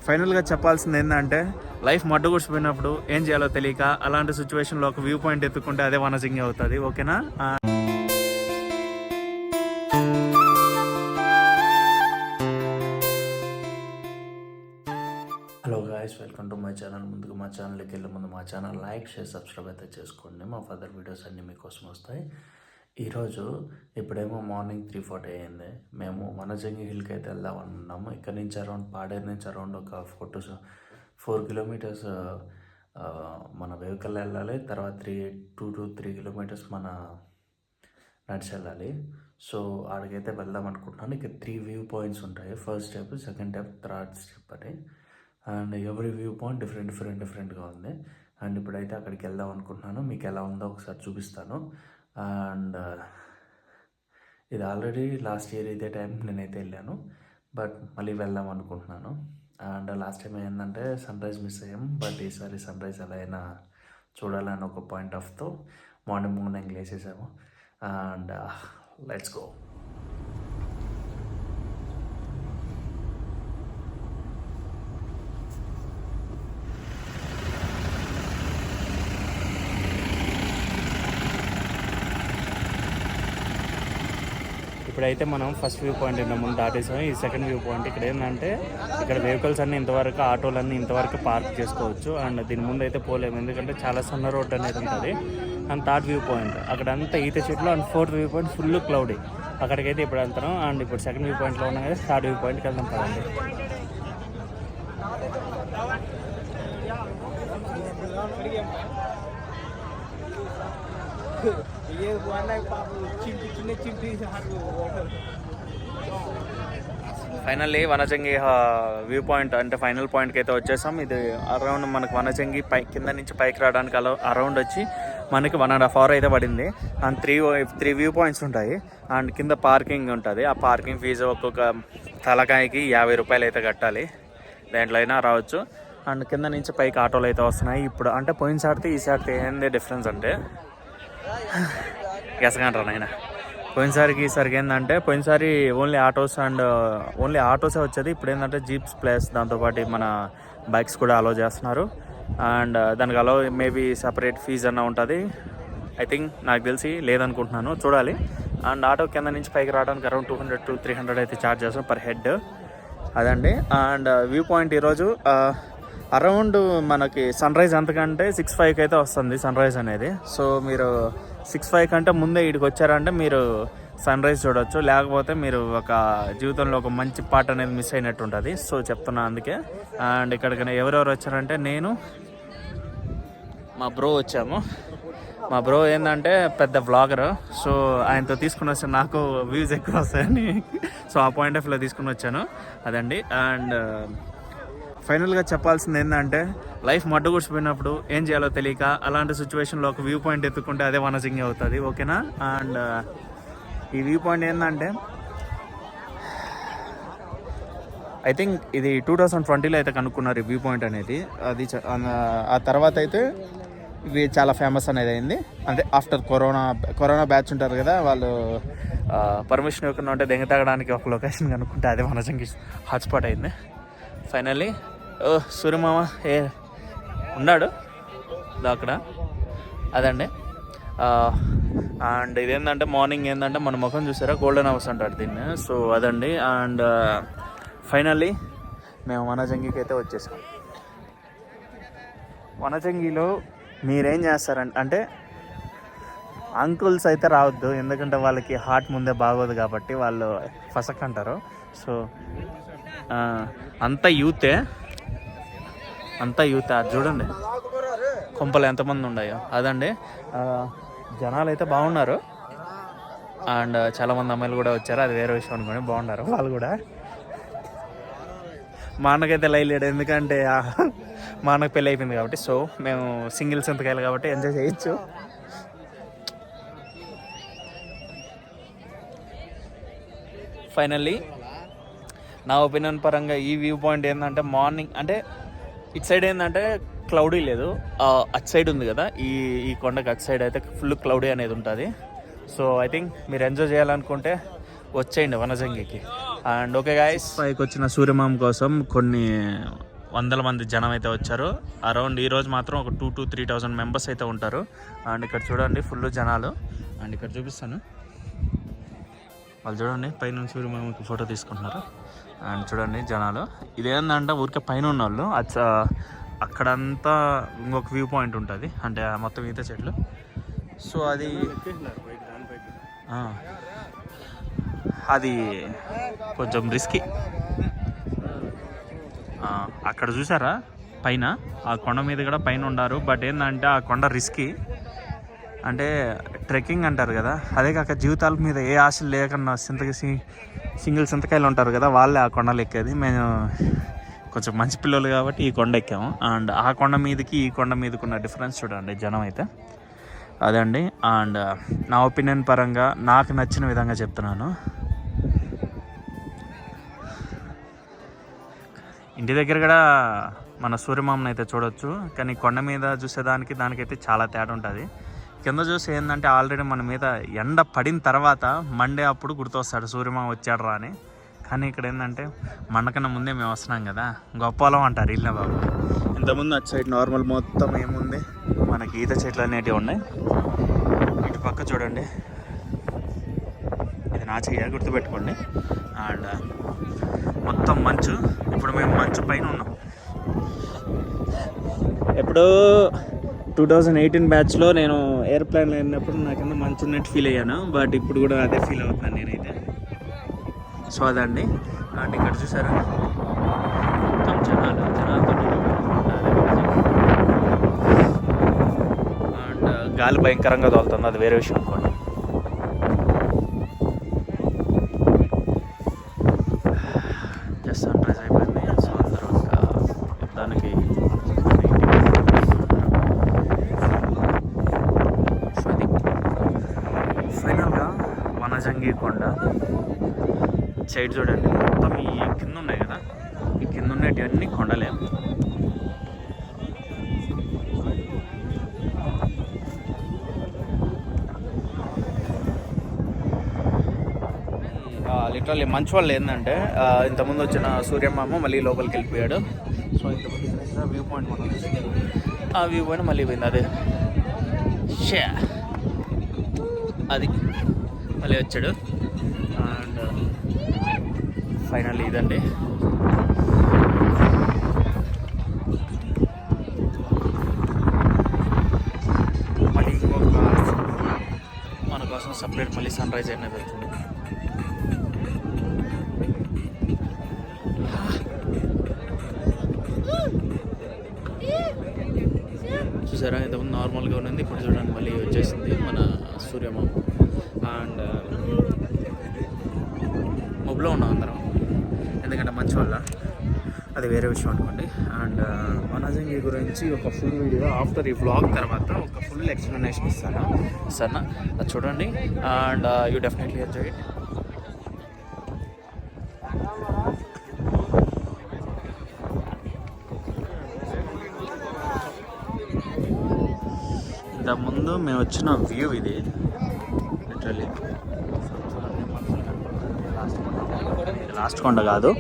ఫైనల్గా చెప్పాల్సింది ఏంటంటే లైఫ్ మడ్డుగుడిచిపోయినప్పుడు ఏం చేయాలో తెలియక అలాంటి సిచ్యువేషన్లో ఒక వ్యూ పాయింట్ ఎత్తుకుంటే అదే వనజంగి అవుతుంది. ఓకేనా? Hello guys, welcome to my channel. ముందుగా మా ఛానల్కి వెళ్ళే ముందు మా ఛానల్ లైక్, షేర్, సబ్స్క్రైబ్ అయితే చేసుకోండి. మా ఫర్దర్ వీడియోస్ అన్నీ మీకోసం వస్తాయి. ఈరోజు ఇప్పుడేమో మార్నింగ్ 3:40 అయ్యింది. మేము వనజంగి హిల్కి అయితే వెళ్దాం అనుకున్నాము. ఇక్కడ నుంచి అరౌండ్ పాడేరు నుంచి అరౌండ్ ఒక 4 కిలోమీటర్స్ మన వెహికల్ వెళ్ళాలి. తర్వాత 2 to 3 కిలోమీటర్స్ మన నడిచి వెళ్ళాలి. సో ఆడికైతే వెళ్దాం అనుకుంటున్నాను. ఇక్కడ 3 వ్యూ పాయింట్స్ ఉంటాయి. First step, second step, third step అని. అండ్ ఎవ్రీ వ్యూ పాయింట్ డిఫరెంట్గా ఉంది. అండ్ ఇప్పుడైతే అక్కడికి వెళ్దాం అనుకుంటున్నాను. మీకు ఎలా ఉందో ఒకసారి చూపిస్తాను. అండ్ ఇది ఆల్రెడీ లాస్ట్ ఇయర్ ఇదే టైం నేనైతే వెళ్ళాను, బట్ మళ్ళీ వెళ్దాం అనుకుంటున్నాను. అండ్ లాస్ట్ టైం ఏంటంటే సన్ రైజ్ మిస్ అయ్యాం, బట్ ఈసారి సన్ రైజ్ ఎలా అయినా చూడాలని ఒక పాయింట్ ఆఫ్తో మార్నింగ్ లేసేసాము. And let's go. ఇప్పుడైతే మనం ఫస్ట్ వ్యూ పాయింట్ ముందు దాటేసాం. ఈ సెకండ్ వ్యూ పాయింట్ ఇక్కడ ఏంటంటే ఇక్కడ వెహికల్స్ అన్నీ ఇంతవరకు, ఆటోలన్నీ ఇంతవరకు పార్క్ చేసుకోవచ్చు. అండ్ దీని ముందు అయితే పోలేము, ఎందుకంటే చాలా సన్న రోడ్ అనేది ఉంటుంది. అండ్ థర్డ్ వ్యూ పాయింట్ అక్కడంతా ఈత చెట్లు. And fourth view point full cloudy. అక్కడికైతే ఇప్పుడు వెళ్తాం. అండ్ ఇప్పుడు సెకండ్ వ్యూ పాయింట్లో ఉన్నాం కదా, థర్డ్ వ్యూ పాయింట్కి వెళ్దాం కదండి. ఫైనల్లీ వనజంగి వ్యూ పాయింట్ అంటే ఫైనల్ పాయింట్కి అయితే వచ్చేసాం. ఇది అరౌండ్ మనకు వనజంగి కింద నుంచి పైకి రావడానికి అరౌండ్ వచ్చి మనకి 1.5 hours అయితే పడింది. అండ్ 3 వ్యూ పాయింట్స్ ఉంటాయి. అండ్ కింద పార్కింగ్ ఉంటుంది. ఆ పార్కింగ్ ఫీజు ఒక్కొక్క తలకాయకి 50 రూపాయలు అయితే కట్టాలి. దేంట్లో అయినా రావచ్చు. అండ్ కింద నుంచి పైకి ఆటోలు అయితే వస్తున్నాయి. ఇప్పుడు అంటే పోయినసారితో ఈసారి ఏంది డిఫరెన్స్ అంటే గెసగంటారు నాయన. పోయినసారికి ఈసారికి ఏంటంటే పోయినసారి ఓన్లీ ఆటోసే వచ్చేది. ఇప్పుడు ఏంటంటే జీప్స్ ప్లస్ దాంతోపాటు మన బైక్స్ కూడా అలో చేస్తున్నారు. అండ్ దానికి అలో మేబీ సపరేట్ ఫీజు అన్న ఉంటుంది. ఐ థింక్ నాకు తెలిసి లేదనుకుంటున్నాను, చూడాలి. అండ్ ఆటో కింద నుంచి పైకి రావడానికి అరౌండ్ 200 to 300 అయితే ఛార్జ్ చేస్తాం పర్ హెడ్, అదండి. అండ్ వ్యూ పాయింట్ ఈరోజు అరౌండ్ మనకి సన్ రైజ్ అంతకంటే 6:05 అయితే వస్తుంది సన్ రైజ్ అనేది. సో మీరు 6:05 కంటే ముందే ఇక్కడికి వచ్చారంటే మీరు సన్ రైజ్ చూడవచ్చు. లేకపోతే మీరు ఒక జీవితంలో ఒక మంచి పార్ట్ అనేది మిస్ అయినట్టు ఉంటుంది. సో చెప్తున్నా అందుకే. అండ్ ఇక్కడికి ఎవరెవరు వచ్చారంటే నేను, మా బ్రో వచ్చాము. మా బ్రో ఏంటంటే పెద్ద వ్లాగర్. సో ఆయనతో తీసుకుని వస్తే నాకు వ్యూస్ ఎక్కువ వస్తాయని సో ఆ పాయింట్ ఆఫ్ వ్యూలో తీసుకుని వచ్చాను, అదండి. అండ్ ఫైనల్గా చెప్పాల్సింది ఏంటంటే లైఫ్ మడ్డుగుడిచిపోయినప్పుడు ఏం చేయాలో తెలియక అలాంటి సిచ్యువేషన్లో ఒక వ్యూ పాయింట్ ఎత్తుకుంటే అదే వనజంగి అవుతుంది. ఓకేనా? అండ్ ఈ వ్యూ పాయింట్ ఏంటంటే ఐ థింక్ ఇది 2020లో అయితే కనుక్కున్నారు ఈ వ్యూ పాయింట్ అనేది. అది ఆ తర్వాత అయితే ఇవి చాలా ఫేమస్ అనేది అయింది. అంటే ఆఫ్టర్ కరోనా బ్యాచ్ ఉంటారు కదా, వాళ్ళు పర్మిషన్ ఇవ్వకుండా ఉంటే దెంగ తాగడానికి ఒక లొకేషన్ కనుక్కుంటే అదే వనజంగి హాట్స్పాట్ అయింది. ఫైనల్లీ సూర్యమామ ఉన్నాడు అక్కడ, అదండి. అండ్ ఇదేంటంటే మార్నింగ్ ఏంటంటే మన ముఖం చూసారా, గోల్డెన్ హౌస్ అంటారు దీన్ని. సో అదండి. అండ్ ఫైనల్లీ మేము వనజంగికి అయితే వచ్చేసాం. వనజంగిలో మీరేం చేస్తారంటే అంటే అంకుల్స్ అయితే రావద్దు, ఎందుకంటే వాళ్ళకి హార్ట్ ముందే బాగోదు కాబట్టి వాళ్ళు ఫసక్ అంటారు. సో అంతా యూతే అది చూడండి కొంపలు ఎంతమంది ఉన్నాయో, అదండి. జనాలు అయితే బాగున్నారు. అండ్ చాలామంది అమ్మాయిలు కూడా వచ్చారు, అది వేరే విషయం అనుకోండి, బాగున్నారు వాళ్ళు కూడా. మా అన్నకైతే లైవ్ లేడు, ఎందుకంటే మా అన్నకు పెళ్ళి అయిపోయింది కాబట్టి. సో మేము సింగిల్స్ ఎంతకాయలు కాబట్టి ఎంజాయ్ చేయొచ్చు. ఫైనల్లీ నా ఒపీనియన్ పరంగా ఈ వ్యూ పాయింట్ ఏంటంటే మార్నింగ్ అంటే ఇటు సైడ్ ఏంటంటే క్లౌడీ లేదు, అటు సైడ్ ఉంది కదా, ఈ కొండకి అటు సైడ్ అయితే ఫుల్ క్లౌడీ అనేది ఉంటుంది. సో ఐ థింక్ మీరు ఎంజాయ్ చేయాలనుకుంటే వచ్చేయండి వనజంగికి. అండ్ ఓకే గాయస్, పైకి వచ్చిన సూర్యమామ కోసం కొన్ని వందల మంది జనం అయితే వచ్చారు. అరౌండ్ ఈరోజు మాత్రం ఒక 2,000 to 3,000 మెంబర్స్ అయితే ఉంటారు. అండ్ ఇక్కడ చూడండి ఫుల్ జనాలు. అండ్ ఇక్కడ చూపిస్తాను, వాళ్ళు చూడండి పైన సూర్యమామకి ఫోటో తీసుకుంటున్నారు. అండ్ చూడండి జనాలు. ఇదేంటంటే ఊరికే పైన ఉన్న వాళ్ళు అక్కడంతా ఇంకొక వ్యూ పాయింట్ ఉంటుంది, అంటే మొత్తం ఈత చెట్లు. సో అది కొంచెం రిస్కీ. అక్కడ చూసారా పైన ఆ కొండ మీద కూడా పైన ఉన్నారు. బట్ ఏంటంటే ఆ కొండ రిస్కీ, అంటే ట్రెక్కింగ్ అంటారు కదా, అదే కాక జీవితాల మీద ఏ ఆశలు లేకుండా సింగిల్ సింతకాయలు ఉంటారు కదా, వాళ్ళే ఆ కొండలు ఎక్కేది. మేము కొంచెం మంచి పిల్లలు కాబట్టి ఈ కొండ ఎక్కాము. అండ్ ఆ కొండ మీదకి ఈ కొండ మీదకి ఉన్న డిఫరెన్స్ చూడండి జనం అయితే అదండి. అండ్ నా ఒపీనియన్ పరంగా నాకు నచ్చిన విధంగా చెప్తున్నాను. ఇంటి దగ్గర కూడా మన సూర్యమామని అయితే చూడొచ్చు, కానీ కొండ మీద చూసేదానికి దానికైతే చాలా తేడా ఉంటుంది. కింద చూసి ఏంటంటే ఆల్రెడీ మన మీద ఎండ పడిన తర్వాత మండే అప్పుడు గుర్తొస్తాడు సూర్యమామ వచ్చాడు రా అని. కానీ ఇక్కడ ఏంటంటే మండకన్నా ముందే మేము వస్తున్నాం కదా, గొప్పలం అంటారు ఇల్లే బాబు. ఇంతకుముందు అటు సైడ్ నార్మల్ మొత్తం ఏముంది, మనకి ఈత చెట్లు అనేటివి ఉన్నాయి. ఇటు పక్క చూడండి, ఇది నా చెయ్య గుర్తుపెట్టుకోండి. అండ్ మొత్తం మంచు. ఇప్పుడు మేము మంచు పైన ఉన్నాం. ఎప్పుడో 2018 బ్యాచ్లో నేను ఎయిర్ప్లేన్లో వెళ్ళినప్పుడు నాకన్నా మంచు ఉన్నట్టు ఫీల్ అయ్యాను. బట్ ఇప్పుడు కూడా అదే ఫీల్ అవుతున్నాను నేనైతే. సో అదండి. అండ్ ఇక్కడ చూసారా మొత్తం జనాలతో అండ్ గాలి భయంకరంగా తోలుతుంది, అది వేరే విషయం అనుకోండి. జస్ట్ సన్రైజ్ అయిపోయింది. సో అందరూ ఇంకా దానికి ఫైనల్గా వనజంగి కొండ సైడ్ చూడండి, మొత్తం ఈ కింద ఉన్నాయి కదా, ఈ కింద ఉండేటివన్నీ కొండలేము. లిటరల్లీ మంచి వాళ్ళు ఏంటంటే ఇంతకుముందు వచ్చిన సూర్యమామ మళ్ళీ లోపలికి వెళ్ళిపోయాడు. సో ఇంతకుముందు వ్యూ పాయింట్ మనం ఆ వ్యూ పాయింట్ మళ్ళీ పోయింది, అదే అది మళ్ళీ వచ్చాడు. అండ్ ఫైనల్లీ ఇదండి. మళ్ళీ ఇంకొక మన కోసం సపరేట్ మళ్ళీ సన్ రైజ్ అనేది అవుతుంది. చూసారా ఇంతకుముందు నార్మల్గా ఉన్నది, ఇప్పుడు చూడండి మళ్ళీ వచ్చేసింది మన సూర్యమామ. అండ్ మొబులో ఉన్నాం అందరం, ఎందుకంటే మంచి వల్ల, అది వేరే విషయం అనుకోండి. అండ్ వనజంగి గురించి ఒక ఫుల్ వీడియో ఆఫ్టర్ ఈ వ్లాగ్ తర్వాత ఒక ఫుల్ ఎక్స్ప్లెనేషన్ ఇస్తాను సరేనా, అది చూడండి. And you definitely enjoy it. ఇంతకుముందు మేము వచ్చిన వ్యూ ఇది లిటరల్లీ. లాస్ట్ కొండ కాదు,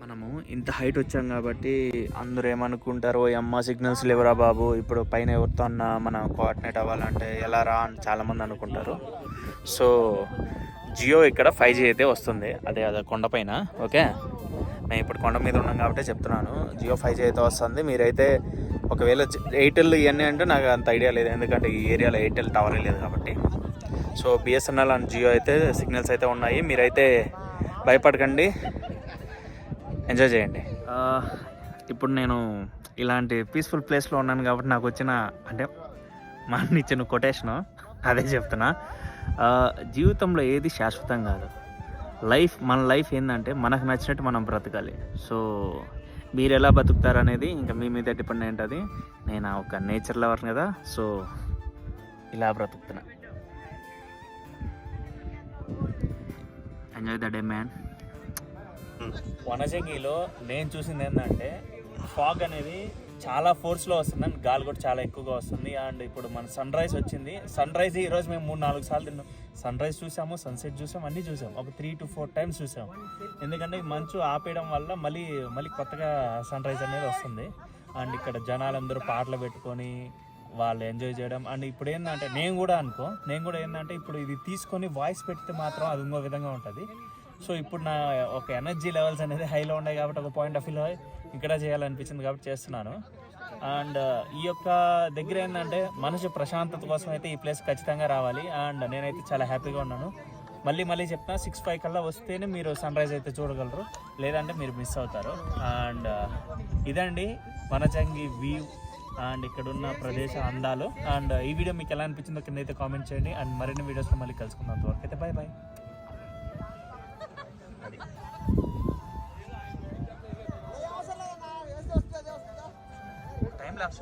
మనము ఇంత హైట్ వచ్చాం కాబట్టి అందరూ ఏమనుకుంటారో అమ్మ సిగ్నల్స్ లేవురా బాబు, ఇప్పుడు పైన ఎవరితో అన్న మనం కోఆర్డినేట్ అవ్వాలంటే ఎలా రా అని చాలామంది అనుకుంటారు. సో జియో ఇక్కడ 5G అయితే వస్తుంది, అదే కొండపైన. ఓకే, మేము ఇప్పుడు కొండ మీద ఉన్నాం కాబట్టి చెప్తున్నాను, జియో 5G అయితే వస్తుంది. మీరైతే ఒకవేళ ఎయిర్టెల్ ఇవన్నీ అంటే నాకు అంత ఐడియా లేదు, ఎందుకంటే ఈ ఏరియాలో ఎయిర్టెల్ టవరే లేదు కాబట్టి. సో బిఎస్ఎన్ఎల్ అండ్ జియో అయితే సిగ్నల్స్ అయితే ఉన్నాయి, మీరైతే భయపడకండి, ఎంజాయ్ చేయండి. ఇప్పుడు నేను ఇలాంటి పీస్ఫుల్ ప్లేస్లో ఉన్నాను కాబట్టి నాకు వచ్చిన అంటే మా అన్న ఇచ్చిన కొటేషను అదే చెప్తున్నా. జీవితంలో ఏది శాశ్వతం కాదు, మన లైఫ్ ఏంటంటే మనకు నచ్చినట్టు మనం బ్రతకాలి. సో మీరు ఎలా బతుకుతారు అనేది ఇంకా మీ మీద డిపెండ్ అయి ఉంటుంది. నేను ఒక నేచర్ లవర్ కదా, సో ఇలా బ్రతుకుతున్నా. Enjoy the day man. వనజంగిలో నేను చూసింది ఏంటంటే ఫాగ్ అనేది చాలా ఫోర్స్లో వస్తుంది అండ్ గాలి కూడా చాలా ఎక్కువగా వస్తుంది. అండ్ ఇప్పుడు మన సన్ రైజ్ వచ్చింది. సన్ రైజ్ ఈరోజు మేము 3-4 సార్లు తిన్నాం. సన్ రైజ్ చూసాము, సన్సెట్ చూసాము, అన్నీ చూసాము. ఒక 3 to 4 times చూసాము. ఎందుకంటే ఈ మంచు ఆపేయడం వల్ల మళ్ళీ కొత్తగా సన్ రైజ్ అనేది వస్తుంది. అండ్ ఇక్కడ జనాలందరూ పాటలు పెట్టుకొని వాళ్ళు ఎంజాయ్ చేయడం. అండ్ ఇప్పుడు ఏంటంటే నేను కూడా ఏంటంటే ఇప్పుడు ఇది తీసుకొని వాయిస్ పెడితే మాత్రం అది ఇంకో విధంగా ఉంటుంది. సో ఇప్పుడు నా ఒక ఎనర్జీ లెవెల్స్ అనేది హైలో ఉన్నాయి కాబట్టి ఒక పాయింట్ ఆఫ్ వ్యూలో ఇక్కడ చేయాలనిపించింది కాబట్టి చేస్తున్నాను. అండ్ ఈ యొక్క దగ్గర ఏంటంటే మనసు ప్రశాంతత కోసం అయితే ఈ ప్లేస్ ఖచ్చితంగా రావాలి. అండ్ నేనైతే చాలా హ్యాపీగా ఉన్నాను. మళ్ళీ చెప్తున్నా, 6-5 కల్లా వస్తేనే మీరు సన్ రైజ్ అయితే చూడగలరు, లేదంటే మీరు మిస్ అవుతారు. అండ్ ఇదండి వనజంగి వ్యూ అండ్ ఇక్కడున్న ప్రదేశ అందాలు. అండ్ ఈ వీడియో మీకు ఎలా అనిపించిందో కింద అయితే కామెంట్ చేయండి. అండ్ మరిన్ని వీడియోస్లో మళ్ళీ కలుసుకుందాం. అంతవరకు అయితే బాయ్. Time laps